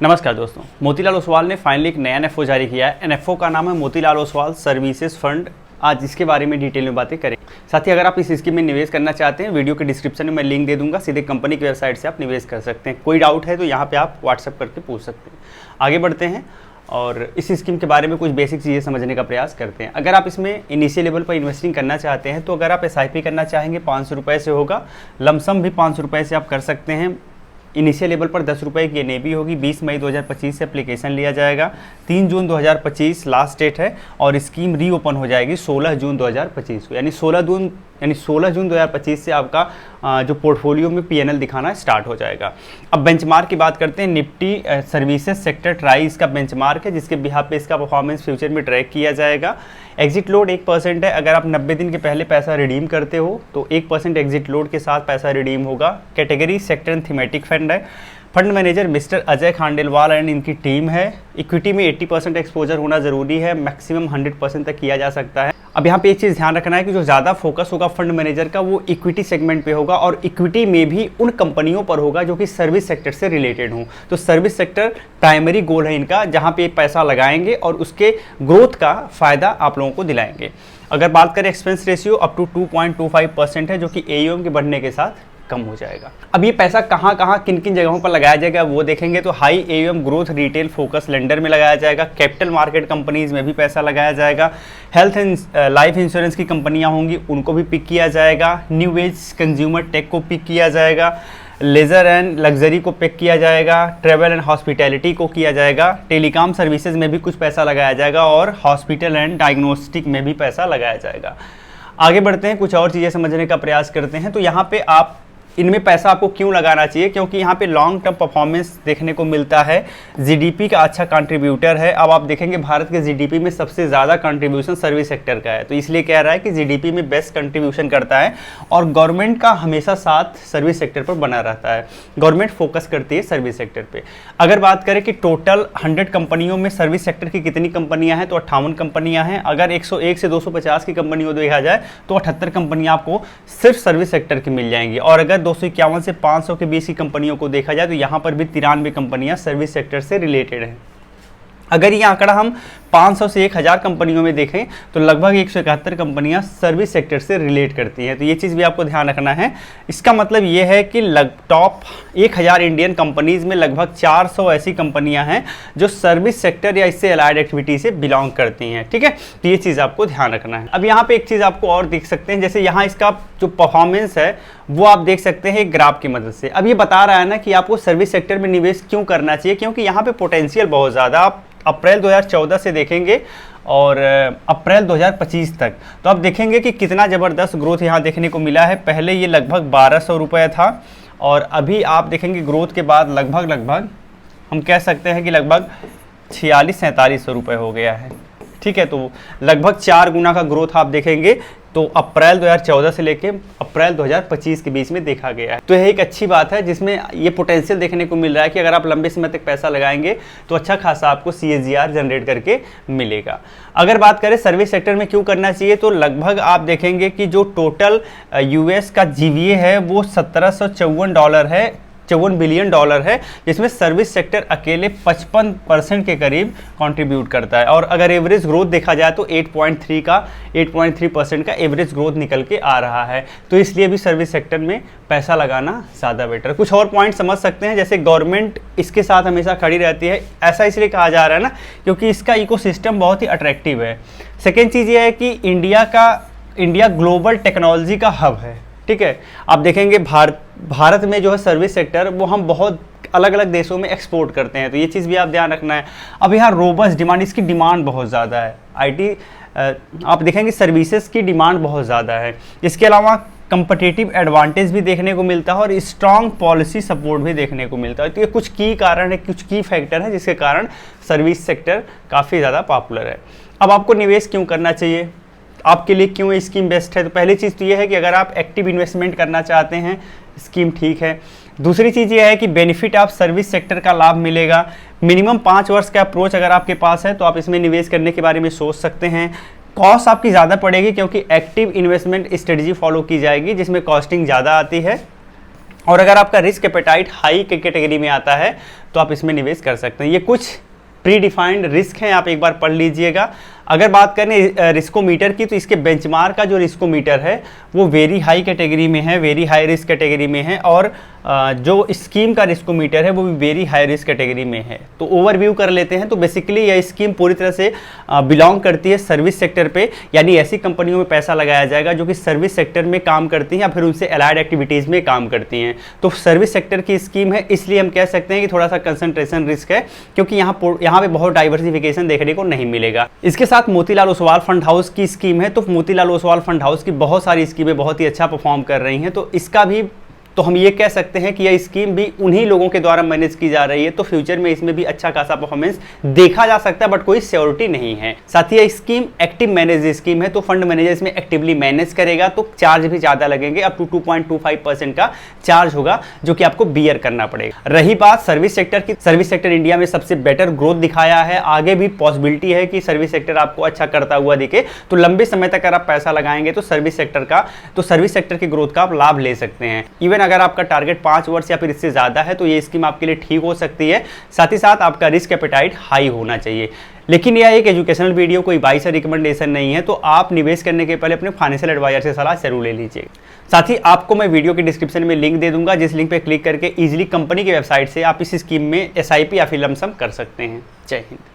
नमस्कार दोस्तों, मोतीलाल ओसवाल ने फाइनली एक नया एनएफओ जारी किया है। एनएफओ का नाम है मोतीलाल ओसवाल सर्विसेज फंड। आज इसके बारे में डिटेल में बातें करें। साथ ही अगर आप इस स्कीम में निवेश करना चाहते हैं, वीडियो के डिस्क्रिप्शन में मैं लिंक दे दूंगा, सीधे कंपनी की वेबसाइट से आप निवेश कर सकते हैं। कोई डाउट है तो यहाँ पे आप व्हाट्सअप करके पूछ सकते हैं। आगे बढ़ते हैं और इस स्कीम के बारे में कुछ बेसिक चीज़ें समझने का प्रयास करते हैं। अगर आप इसमें इनिशियल लेवल पर इन्वेस्टिंग करना चाहते हैं तो अगर आप SIP करना चाहेंगे 500 रुपये से होगा। लमसम भी 500 रुपये से आप कर सकते हैं। इनिशियल लेवल पर 10 रुपये की एनएबी होगी। 20 मई 2025 से एप्लीकेशन लिया जाएगा। 3 जून 2025 लास्ट डेट है और स्कीम रीओपन हो जाएगी 16 जून 2025 को, यानी 16 जून 2025 से आपका जो पोर्टफोलियो में PNL दिखाना स्टार्ट हो जाएगा। अब बेंचमार्क की बात करते हैं। निफ्टी सर्विसेज सेक्टर ट्राई इसका बेंचमार्क है, जिसके बिहाफ पे इसका परफॉर्मेंस फ्यूचर में ट्रैक किया जाएगा। एग्जिट लोड 1% है। अगर आप 90 दिन के पहले पैसा रिडीम करते हो तो 1% एग्जिट लोड के साथ पैसा रिडीम होगा। Category sector and thematic fund है। Fund manager mister Ajay Khandelwal and इनकी टीम है। इक्विटी में 80% एक्सपोजर होना ज़रूरी है। मैक्सिमम 100% तक किया जा सकता है। अब यहाँ पे एक चीज़ ध्यान रखना है कि जो ज़्यादा फोकस होगा फंड मैनेजर का वो इक्विटी सेगमेंट पे होगा और इक्विटी में भी उन कंपनियों पर होगा जो कि सर्विस सेक्टर से रिलेटेड हों। तो सर्विस सेक्टर प्राइमरी गोल है इनका, जहाँ पे पैसा लगाएंगे और उसके ग्रोथ का फ़ायदा आप लोगों को दिलाएंगे। अगर बात करें एक्सपेंस रेशियो अप टू 2.25% है, जो कि AUM के बढ़ने के साथ कम हो जाएगा। अब ये पैसा कहाँ किन किन जगहों पर लगाया जाएगा वो देखेंगे तो high AUM growth retail focus lender में लगाया जाएगा। कैपिटल मार्केट कंपनीज में भी पैसा लगाया जाएगा। हेल्थ एंड लाइफ इंश्योरेंस की कंपनियां होंगी, उनको भी पिक किया जाएगा। न्यू एज कंज्यूमर टेक को पिक किया जाएगा। लेजर एंड लग्जरी को पिक किया जाएगा। ट्रेवल एंड हॉस्पिटैलिटी को किया जाएगा। टेलीकॉम सर्विसेज में भी कुछ पैसा लगाया जाएगा और हॉस्पिटल एंड डायग्नोस्टिक में भी पैसा लगाया जाएगा। आगे बढ़ते हैं, कुछ और चीज़ें समझने का प्रयास करते हैं। तो यहाँ पे आप इनमें पैसा आपको क्यों लगाना चाहिए, क्योंकि यहाँ पे लॉन्ग टर्म परफॉर्मेंस देखने को मिलता है। GDP का अच्छा कंट्रीब्यूटर है। अब आप देखेंगे भारत के GDP में सबसे ज़्यादा कंट्रीब्यूशन सर्विस सेक्टर का है, तो इसलिए कह रहा है कि GDP में बेस्ट कंट्रीब्यूशन करता है और गवर्नमेंट का हमेशा साथ सर्विस सेक्टर पर बना रहता है। गवर्नमेंट फोकस करती है सर्विस सेक्टर पर। अगर बात करें कि टोटल 100 कंपनियों में सर्विस सेक्टर की कितनी कंपनियाँ हैं तो 58 कंपनियाँ हैं। अगर 101 से 250 की कंपनियों देखा जाए तो 78 कंपनियाँ आपको सिर्फ सर्विस सेक्टर की मिल जाएंगी। और अगर 251 से 500 के बीच की कंपनियों को देखा जाए तो यहाँ पर भी 93 कंपनियां सर्विस सेक्टर से रिलेटेड हैं। अगर ये आंकड़ा हम 500 से 1000 कंपनियों में देखें तो लगभग 171 कंपनियां सर्विस सेक्टर से रिलेट करती हैं। तो ये चीज़ भी आपको ध्यान रखना है। इसका मतलब ये है कि टॉप 1000 इंडियन कंपनीज में लगभग 400 ऐसी कंपनियां हैं जो सर्विस सेक्टर या इससे अलाइड एक्टिविटी से बिलोंग करती हैं। ठीक है, तो ये चीज़ आपको ध्यान रखना है। अब यहाँ पे एक चीज़ आपको और देख सकते हैं, जैसे यहाँ इसका जो परफॉर्मेंस है वो आप देख सकते हैं एक ग्राफ की मदद से। अब ये बता रहा है ना कि आपको सर्विस सेक्टर में निवेश क्यों करना चाहिए, क्योंकि यहाँ पे पोटेंशियल बहुत ज़्यादा। आप अप्रैल 2014 से देखेंगे और अप्रैल 2025 तक तो आप देखेंगे कि कितना ज़बरदस्त ग्रोथ यहाँ देखने को मिला है। पहले ये लगभग 1200 रुपये था और अभी आप देखेंगे ग्रोथ के बाद लगभग हम कह सकते हैं कि लगभग 4600-4700 रुपये हो गया है। ठीक है, तो लगभग 4 गुना का ग्रोथ आप देखेंगे तो अप्रैल 2014 से लेके अप्रैल 2025 के बीच में देखा गया है। तो यह एक अच्छी बात है जिसमें ये पोटेंशियल देखने को मिल रहा है कि अगर आप लंबे समय तक पैसा लगाएंगे तो अच्छा खासा आपको CAGR जनरेट करके मिलेगा। अगर बात करें सर्विस सेक्टर में क्यों करना चाहिए तो लगभग आप देखेंगे कि जो टोटल US का GVA है वो $1754 है, $54 बिलियन है, जिसमें सर्विस सेक्टर अकेले 55% के करीब कंट्रीब्यूट करता है। और अगर एवरेज ग्रोथ देखा जाए तो 8.3% का एवरेज ग्रोथ निकल के आ रहा है। तो इसलिए भी सर्विस सेक्टर में पैसा लगाना ज़्यादा बेटर है। कुछ और पॉइंट समझ सकते हैं, जैसे गवर्नमेंट इसके साथ हमेशा खड़ी रहती है। ऐसा इसलिए कहा जा रहा है ना क्योंकि इसका इकोसिस्टम बहुत ही अट्रैक्टिव है। सेकेंड चीज़ ये है कि इंडिया ग्लोबल टेक्नोलॉजी का हब है। ठीक है, आप देखेंगे भारत में जो है सर्विस सेक्टर वो हम बहुत अलग अलग देशों में एक्सपोर्ट करते हैं, तो ये चीज़ भी आप ध्यान रखना है। अब यहाँ रोबस्ट डिमांड, इसकी डिमांड बहुत ज़्यादा है। आप देखेंगे सर्विसेज की डिमांड बहुत ज़्यादा है। इसके अलावा कंपटीटिव एडवांटेज भी देखने को मिलता है और स्ट्रॉन्ग पॉलिसी सपोर्ट भी देखने को मिलता है। तो ये कुछ की कारण है, कुछ की फैक्टर है जिसके कारण सर्विस सेक्टर काफ़ी ज़्यादा पॉपुलर है। अब आपको निवेश क्यों करना चाहिए, आपके लिए क्यों ये स्कीम बेस्ट है, तो पहली चीज़ तो ये है कि अगर आप एक्टिव इन्वेस्टमेंट करना चाहते हैं स्कीम ठीक है। दूसरी चीज़ ये है कि बेनिफिट आप सर्विस सेक्टर का लाभ मिलेगा। मिनिमम 5 वर्ष का अप्रोच अगर आपके पास है तो आप इसमें निवेश करने के बारे में सोच सकते हैं। कॉस्ट आपकी ज़्यादा पड़ेगी क्योंकि एक्टिव इन्वेस्टमेंट स्ट्रेटजी फॉलो की जाएगी जिसमें कॉस्टिंग ज़्यादा आती है। और अगर आपका रिस्क एपेटाइट हाई के कैटेगरी में आता है तो आप इसमें निवेश कर सकते हैं। ये कुछ प्री डिफाइंड रिस्क हैं, आप एक बार पढ़ लीजिएगा। अगर बात करें रिस्कोमीटर की, तो इसके बेंचमार्क का जो रिस्कोमीटर है वो वेरी हाई कैटेगरी में है, वेरी हाई रिस्क कैटेगरी में है, और जो स्कीम का रिस्कोमीटर है वो भी वेरी हाई रिस्क कैटेगरी में है। तो ओवरव्यू कर लेते हैं। तो बेसिकली यह स्कीम पूरी तरह से बिलोंग करती है सर्विस सेक्टर पे, यानी ऐसी कंपनियों में पैसा लगाया जाएगा जो कि सर्विस सेक्टर में काम करती हैं या फिर उनसे अलाइड एक्टिविटीज़ में काम करती हैं। तो सर्विस सेक्टर की स्कीम है, इसलिए हम कह सकते हैं कि थोड़ा सा कंसंट्रेशन रिस्क है, क्योंकि यहाँ पे बहुत डाइवर्सिफिकेशन देखने को नहीं मिलेगा। इसके साथ मोतीलाल ओसवाल फंड हाउस की स्कीम है। तो मोतीलाल ओसवाल फंड हाउस की बहुत सारी स्कीमें बहुत ही अच्छा परफॉर्म कर रही हैं, तो इसका भी तो हम ये कह सकते हैं कि यह स्कीम भी उन्हीं लोगों के द्वारा मैनेज की जा रही है, तो फ्यूचर में इसमें भी अच्छा खासा परफॉर्मेंस देखा जा सकता है, बट कोई श्योरिटी नहीं है। साथ ही यह स्कीम एक्टिव मैनेज स्कीम है, तो फंड मैनेजर इसमें एक्टिवली मैनेज करेगा, तो चार्ज भी ज़्यादा लगेंगे, अप टू 2.25% का चार्ज होगा, जो कि आपको बियर करना पड़ेगा। रही बात सर्विस सेक्टर की, सर्विस सेक्टर इंडिया में सबसे बेटर ग्रोथ दिखाया है, आगे भी पॉसिबिलिटी है कि सर्विस सेक्टर आपको अच्छा करता हुआ दिखे, तो लंबे समय तक अगर आप पैसा लगाएंगे तो सर्विस सेक्टर की ग्रोथ का आप लाभ ले सकते हैं। इवन अगर आपका टारगेट 5 वर्ष या फिर इससे ज्यादा है तो ये स्कीम आपके लिए ठीक हो सकती है। साथ ही साथ आपका रिस्क एपेटाइट हाई होना चाहिए। लेकिन यह एक एजुकेशनल वीडियो, कोई बाय से रिकमेंडेशन नहीं है, तो आप निवेश करने के पहले अपने फाइनेंशियल एडवाइजर से सलाह जरूर ले लीजिए। साथ ही आपको मैं वीडियो के डिस्क्रिप्शन में लिंक दे दूंगा, जिस लिंक पर क्लिक करके इजीली कंपनी की वेबसाइट से आप इस स्कीम में SIP या फिर लमसम कर सकते हैं। जय हिंद।